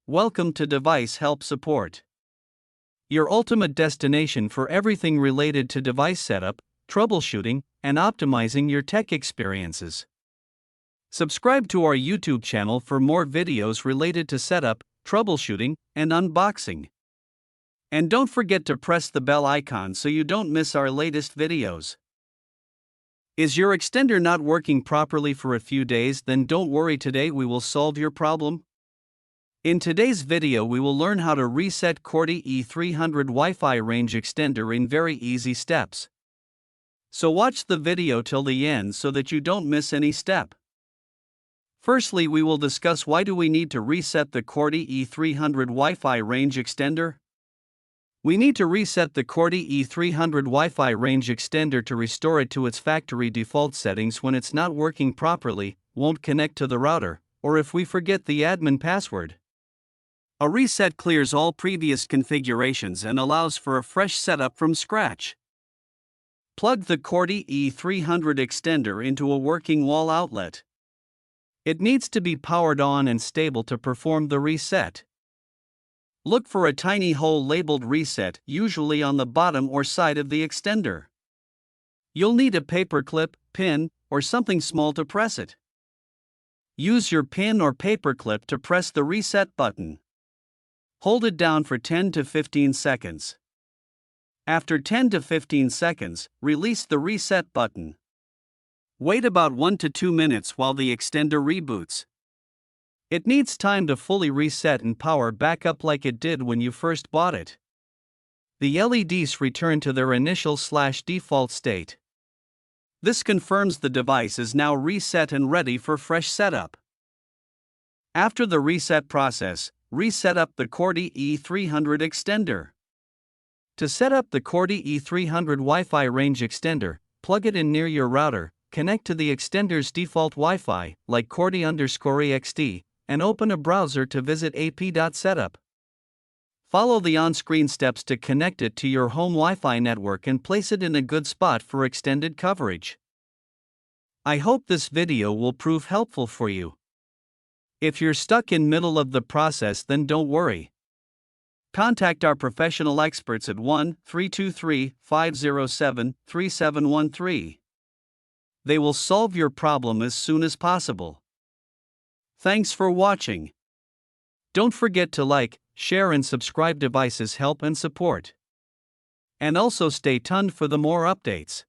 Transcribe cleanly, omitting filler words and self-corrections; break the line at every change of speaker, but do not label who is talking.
Welcome to Device Help Support, your ultimate destination for everything related to device setup, troubleshooting, and optimizing your tech experiences. Subscribe to our YouTube channel for more videos related to setup, troubleshooting, and unboxing. And don't forget to press the bell icon so you don't miss our latest videos. Is your extender not working properly for a few days? Then don't worry, today we will solve your problem. In today's video we will learn how to reset Coredy E300 Wi-Fi range extender in very easy steps. So watch the video till the end so that you don't miss any step. Firstly, we will discuss why do we need to reset the Coredy E300 Wi-Fi range extender. We need to reset the Coredy E300 Wi-Fi range extender to restore it to its factory default settings when it's not working properly, won't connect to the router, or if we forget the admin password. A reset clears all previous configurations and allows for a fresh setup from scratch. Plug the Coredy E300 extender into a working wall outlet. It needs to be powered on and stable to perform the reset. Look for a tiny hole labeled reset, usually on the bottom or side of the extender. You'll need a paper clip, pin, or something small to press it. Use your pin or paper clip to press the reset button. Hold it down for 10 to 15 seconds. After 10 to 15 seconds, release the reset button. Wait about 1 to 2 minutes while the extender reboots. It needs time to fully reset and power back up like it did when you first bought it. The LEDs return to their initial/default state. This confirms the device is now reset and ready for fresh setup. After the reset process, reset up the Coredy E300 extender. To set up the Coredy E300 Wi-Fi range extender, plug it in near your router, connect to the extender's default Wi-Fi, like Coredy_EXT, and open a browser to visit ap.setup. Follow the on-screen steps to connect it to your home Wi-Fi network and place it in a good spot for extended coverage. I hope this video will prove helpful for you. If you're stuck in middle of the process, then don't worry. Contact our professional experts at 1-323-507-3713. They will solve your problem as soon as possible. Thanks for watching. Don't forget to like, share and subscribe. Devices Help and Support. And also stay tuned for the more updates.